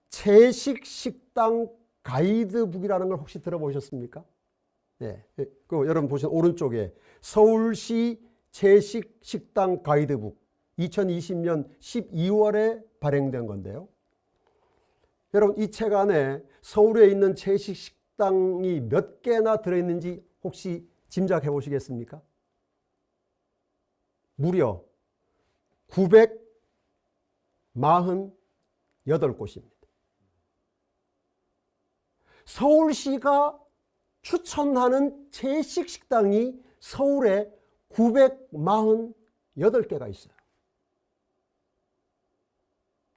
채식 식당 가이드북이라는 걸 혹시 들어보셨습니까? 네, 그 여러분 보시는 오른쪽에 서울시 채식 식당 가이드북 2020년 12월에 발행된 건데요. 여러분 이 책 안에 서울에 있는 채식 식당이 몇 개나 들어있는지 혹시 짐작해 보시겠습니까? 무려 948곳입니다. 서울시가 추천하는 채식 식당이 서울에 948개가 있어요.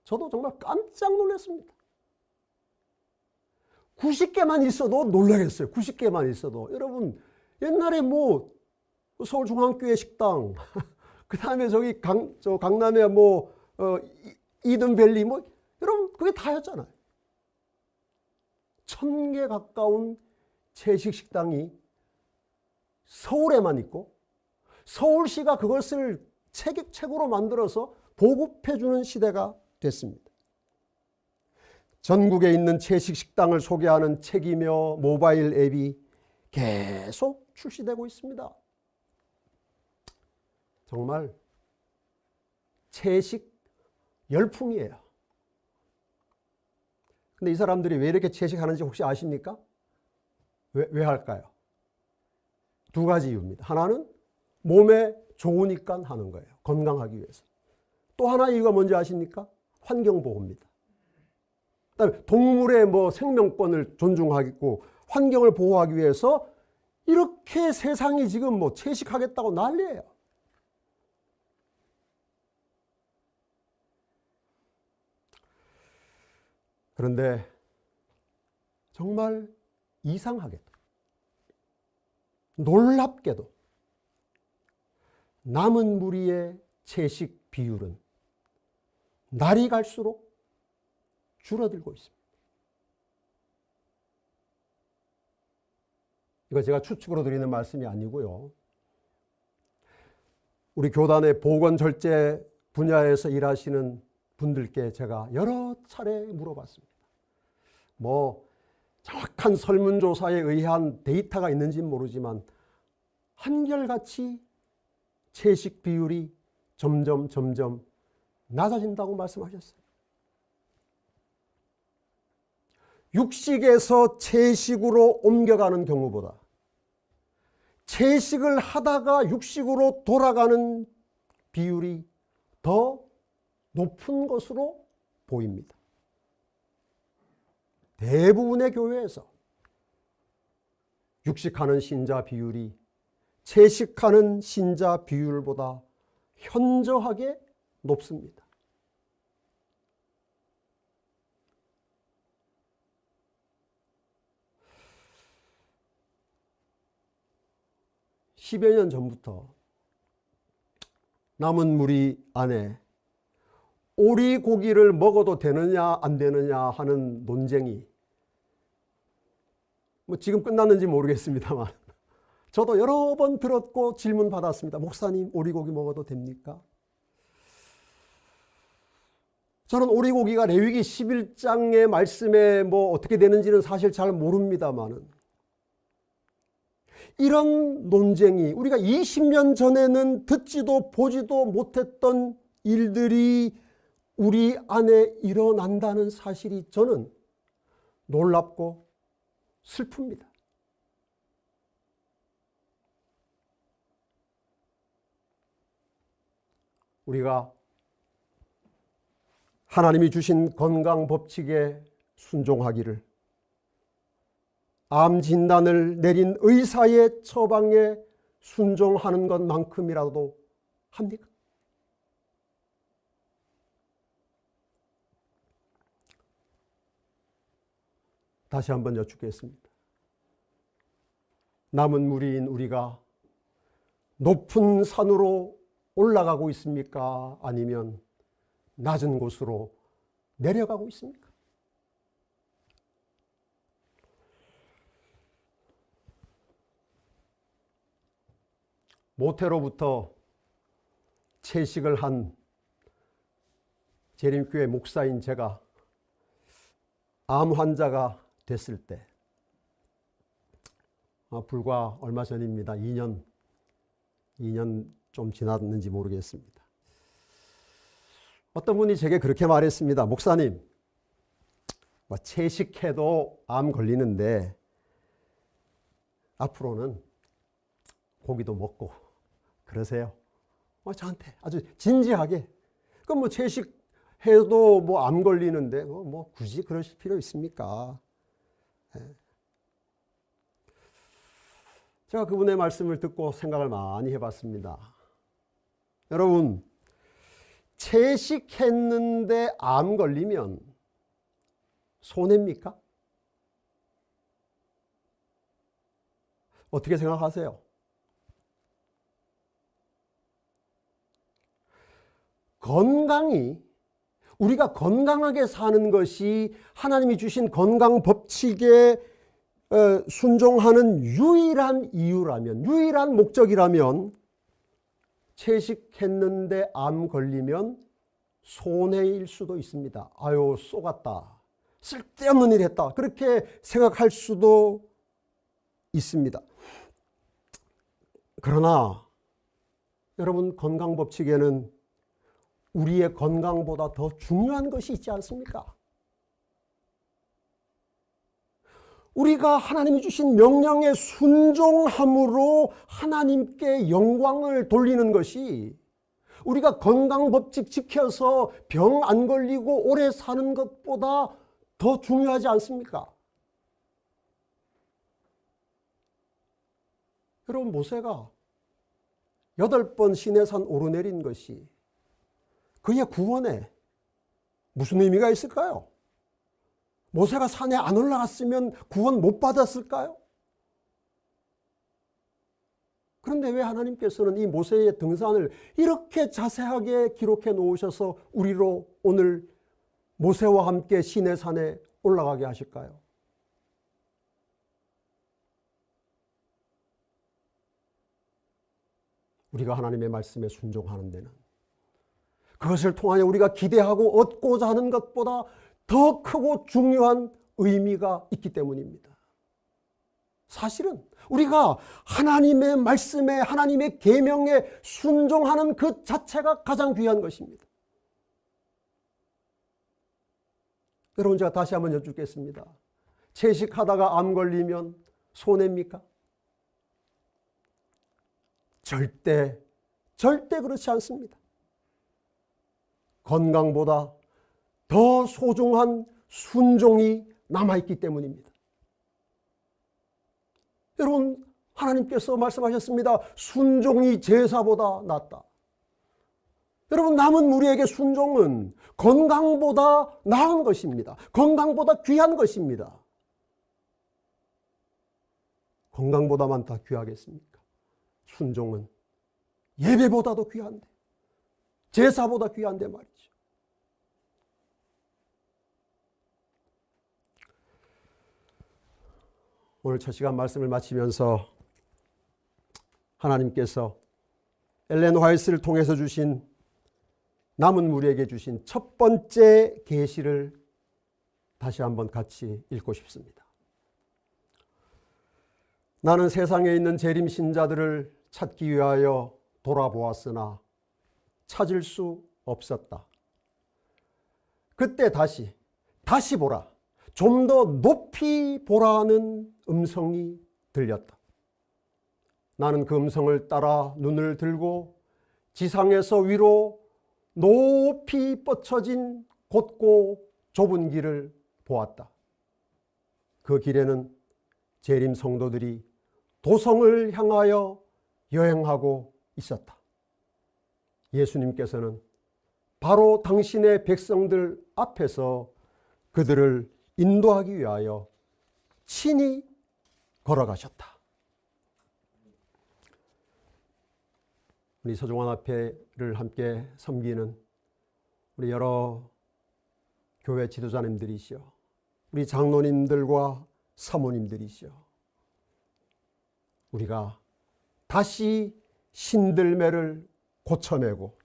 저도 정말 깜짝 놀랐습니다. 90개만 있어도 놀라겠어요. 90개만 있어도. 여러분, 옛날에 서울중앙교회 식당, 그 다음에 저기 강남에 이든밸리, 여러분, 그게 다였잖아요. 1000개 가까운 채식 식당이 서울에만 있고, 서울시가 그것을 책으로 만들어서 보급해주는 시대가 됐습니다. 전국에 있는 채식 식당을 소개하는 책이며 모바일 앱이 계속 출시되고 있습니다. 정말 채식 열풍이에요. 근데 이 사람들이 왜 이렇게 채식하는지 혹시 아십니까? 왜 할까요? 두 가지 이유입니다. 하나는 몸에 좋으니까 하는 거예요. 건강하기 위해서. 또 하나 이유가 뭔지 아십니까? 환경보호입니다. 그다음에 동물의 생명권을 존중하고 환경을 보호하기 위해서 이렇게 세상이 지금 채식하겠다고 난리예요. 그런데 정말 이상하게도 놀랍게도 남은 무리의 채식 비율은 날이 갈수록 줄어들고 있습니다. 이거 제가 추측으로 드리는 말씀이 아니고요. 우리 교단의 보건절제 분야에서 일하시는 분들께 제가 여러 차례 물어봤습니다. 정확한 설문조사에 의한 데이터가 있는지는 모르지만 한결같이 채식 비율이 점점 낮아진다고 말씀하셨어요. 육식에서 채식으로 옮겨가는 경우보다 채식을 하다가 육식으로 돌아가는 비율이 더 높은 것으로 보입니다. 대부분의 교회에서 육식하는 신자 비율이 채식하는 신자 비율보다 현저하게 높습니다. 십여 년 전부터 남은 무리 안에 오리고기를 먹어도 되느냐 안 되느냐 하는 논쟁이 지금 끝났는지 모르겠습니다만 저도 여러 번 들었고 질문 받았습니다. 목사님, 오리고기 먹어도 됩니까? 저는 오리고기가 레위기 11장의 말씀에 어떻게 되는지는 사실 잘 모릅니다만은 이런 논쟁이 우리가 20년 전에는 듣지도 보지도 못했던 일들이 우리 안에 일어난다는 사실이 저는 놀랍고 슬픕니다. 우리가 하나님이 주신 건강 법칙에 순종하기를, 암 진단을 내린 의사의 처방에 순종하는 것만큼이라도 합니까? 다시 한번 여쭙겠습니다. 남은 무리인 우리가 높은 산으로 올라가고 있습니까? 아니면 낮은 곳으로 내려가고 있습니까? 모태로부터 채식을 한 재림교회 목사인 제가 암 환자가 됐을 때 불과 얼마 전입니다. 2년 좀 지났는지 모르겠습니다. 어떤 분이 제게 그렇게 말했습니다. 목사님, 채식해도 암 걸리는데 앞으로는 고기도 먹고 그러세요. 저한테 아주 진지하게. 그럼 채식해도 암 걸리는데 굳이 그러실 필요 있습니까? 제가 그분의 말씀을 듣고 생각을 많이 해봤습니다. 여러분, 채식했는데 암 걸리면 손해입니까? 어떻게 생각하세요? 우리가 건강하게 사는 것이 하나님이 주신 건강 법칙에 순종하는 유일한 이유라면, 유일한 목적이라면 채식했는데 암 걸리면 손해일 수도 있습니다. 아유, 쏘갔다. 쓸데없는 일 했다. 그렇게 생각할 수도 있습니다. 그러나 여러분, 건강 법칙에는 우리의 건강보다 더 중요한 것이 있지 않습니까? 우리가 하나님이 주신 명령에 순종함으로 하나님께 영광을 돌리는 것이 우리가 건강법칙 지켜서 병 안 걸리고 오래 사는 것보다 더 중요하지 않습니까? 여러분, 모세가 8번 시내산 오르내린 것이 그의 구원에 무슨 의미가 있을까요? 모세가 산에 안 올라갔으면 구원 못 받았을까요? 그런데 왜 하나님께서는 이 모세의 등산을 이렇게 자세하게 기록해 놓으셔서 우리로 오늘 모세와 함께 시내산에 올라가게 하실까요? 우리가 하나님의 말씀에 순종하는 데는 그것을 통하여 우리가 기대하고 얻고자 하는 것보다 더 크고 중요한 의미가 있기 때문입니다. 사실은 우리가 하나님의 말씀에, 하나님의 계명에 순종하는 그 자체가 가장 귀한 것입니다. 여러분, 제가 다시 한번 여쭙겠습니다. 채식하다가 암 걸리면 손해입니까? 절대 그렇지 않습니다. 건강보다 더 소중한 순종이 남아있기 때문입니다. 여러분, 하나님께서 말씀하셨습니다. 순종이 제사보다 낫다. 여러분, 남은 우리에게 순종은 건강보다 나은 것입니다. 건강보다 귀한 것입니다. 건강보다만 다 귀하겠습니까? 순종은 예배보다도 귀한데, 제사보다 귀한데 말이죠. 오늘 첫 시간 말씀을 마치면서 하나님께서 엘렌 화이트를 통해서 주신, 남은 우리에게 주신 첫 번째 계시를 다시 한번 같이 읽고 싶습니다. 나는 세상에 있는 재림 신자들을 찾기 위하여 돌아보았으나 찾을 수 없었다. 그때 다시 보라. 좀 더 높이 보라는 음성이 들렸다. 나는 그 음성을 따라 눈을 들고 지상에서 위로 높이 뻗쳐진 곧고 좁은 길을 보았다. 그 길에는 재림 성도들이 도성을 향하여 여행하고 있었다. 예수님께서는 바로 당신의 백성들 앞에서 그들을 인도하기 위하여 친히 걸어가셨다. 우리 서종환 앞에를 함께 섬기는 우리 여러 교회 지도자님들이시오, 우리 장로님들과 사모님들이시오, 우리가 다시 신들매를 고쳐내고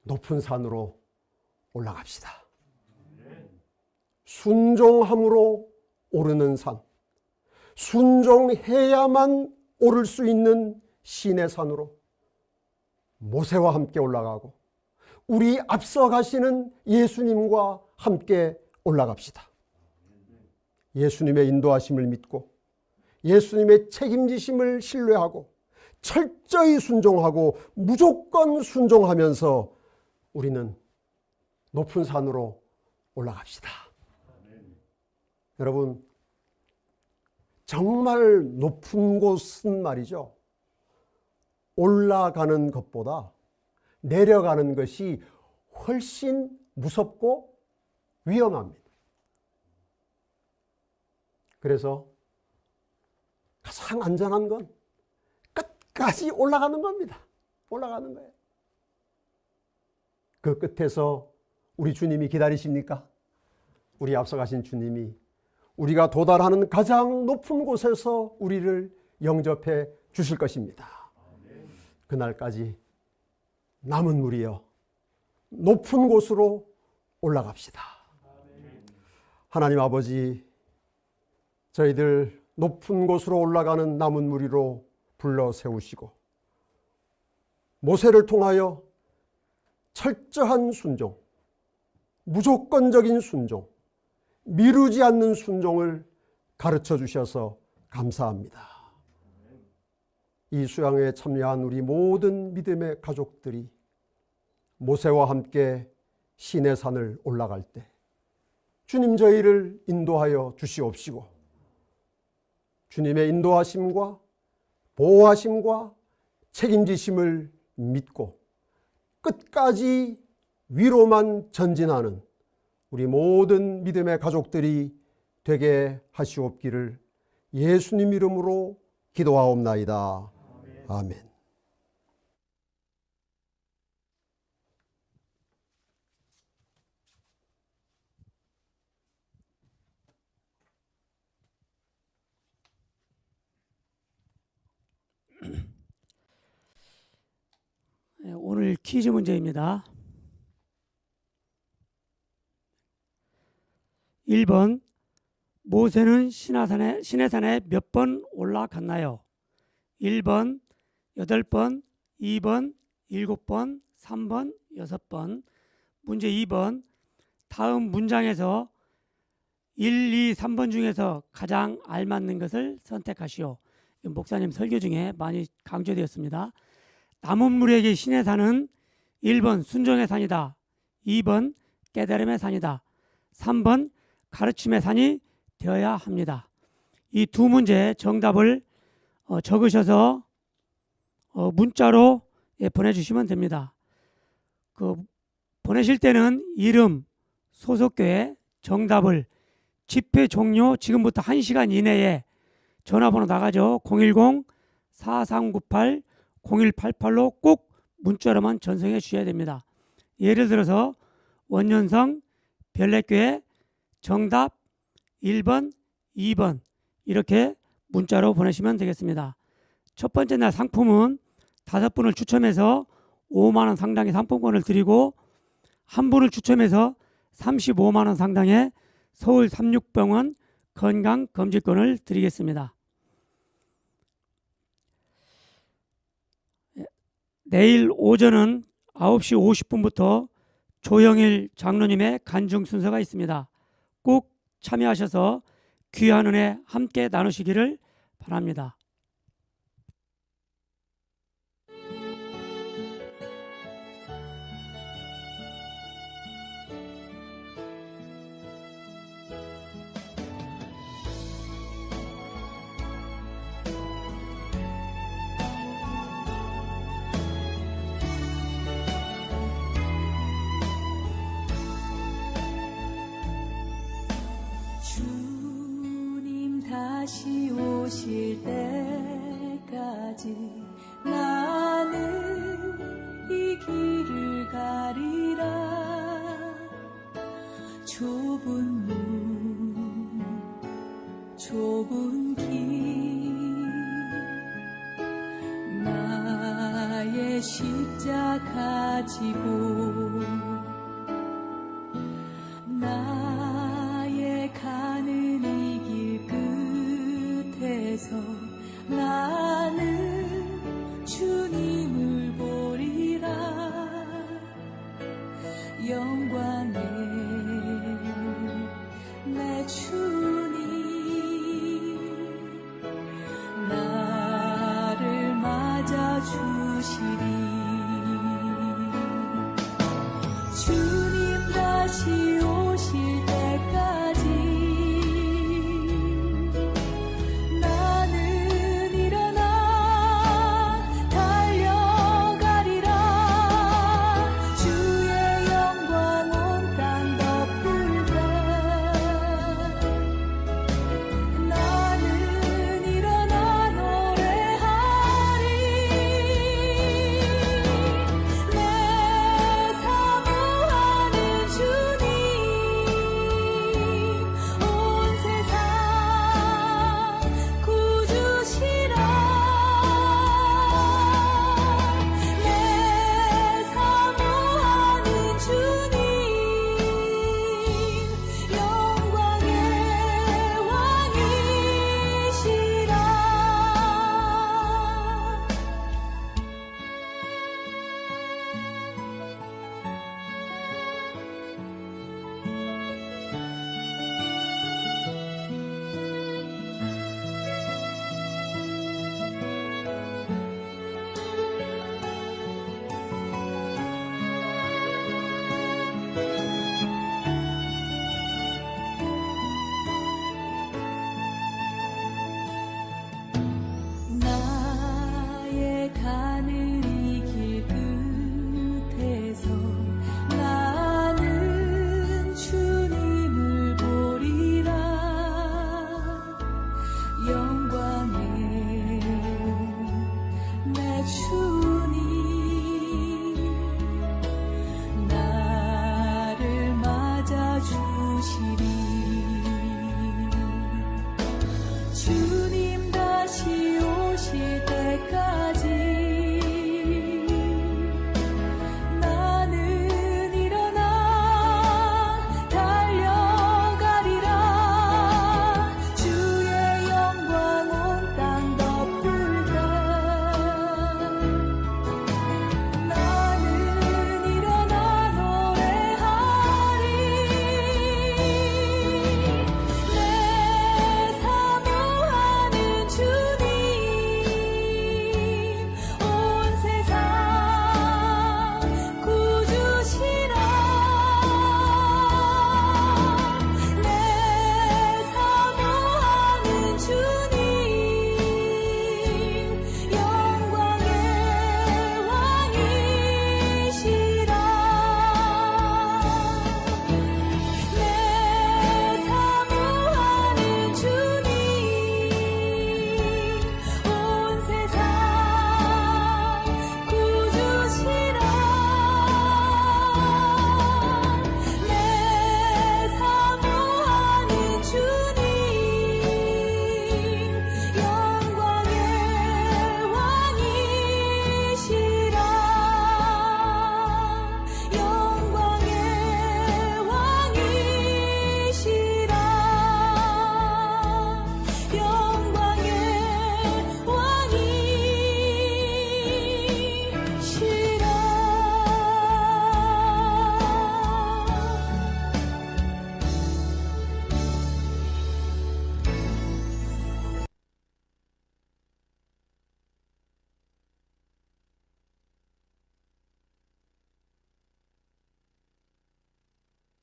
높은 산으로 올라갑시다. 순종함으로 오르는 산, 순종해야만 오를 수 있는 신의 산으로 모세와 함께 올라가고 우리 앞서 가시는 예수님과 함께 올라갑시다. 예수님의 인도하심을 믿고 예수님의 책임지심을 신뢰하고 철저히 순종하고 무조건 순종하면서 우리는 높은 산으로 올라갑시다. 여러분, 정말 높은 곳은 말이죠, 올라가는 것보다 내려가는 것이 훨씬 무섭고 위험합니다. 그래서 가장 안전한 건 끝까지 올라가는 겁니다. 올라가는 거예요. 그 끝에서 우리 주님이 기다리십니까? 우리 앞서가신 주님이 우리가 도달하는 가장 높은 곳에서 우리를 영접해 주실 것입니다. 그날까지 남은 우리여 높은 곳으로 올라갑시다. 하나님 아버지, 저희들 높은 곳으로 올라가는 남은 무리로 불러 세우시고 모세를 통하여 철저한 순종, 무조건적인 순종, 미루지 않는 순종을 가르쳐 주셔서 감사합니다. 이 수양회에 참여한 우리 모든 믿음의 가족들이 모세와 함께 신의 산을 올라갈 때 주님, 저희를 인도하여 주시옵시고 주님의 인도하심과 보호하심과 책임지심을 믿고 끝까지 위로만 전진하는 우리 모든 믿음의 가족들이 되게 하시옵기를 예수님 이름으로 기도하옵나이다. 아멘. 오늘 퀴즈 문제입니다. 1번 모세는 시내산에 몇 번 올라갔나요? 1번 8번, 2번 7번, 3번 6번. 문제 2번 다음 문장에서 1, 2, 3번 중에서 가장 알맞는 것을 선택하시오. 목사님 설교 중에 많이 강조되었습니다. 남은 무리에게 시내산은 1번 순종의 산이다. 2번 깨달음의 산이다. 3번 가르침의 산이 되어야 합니다. 이 두 문제 정답을 적으셔서 문자로 보내주시면 됩니다. 보내실 때는 이름, 소속교회, 정답을 집회 종료 지금부터 1시간 이내에 전화번호 나가죠. 010-4398-0188로 꼭 문자로만 전송해 주셔야 됩니다. 예를 들어서 원년성 별내교회 정답 1번, 2번 이렇게 문자로 보내시면 되겠습니다. 첫 번째 날 상품은 5분을 추첨해서 5만 원 상당의 상품권을 드리고 한 분을 추첨해서 35만 원 상당의 서울 삼육병원 건강검진권을 드리겠습니다. 내일 오전은 9시 50분부터 조영일 장로님의 간증 순서가 있습니다. 꼭 참여하셔서 귀한 은혜 함께 나누시기를 바랍니다. 주님 다시 오실 때까지 나는 이 길을 가리라. 좁은 문 좁은 길 나의 십자가 지고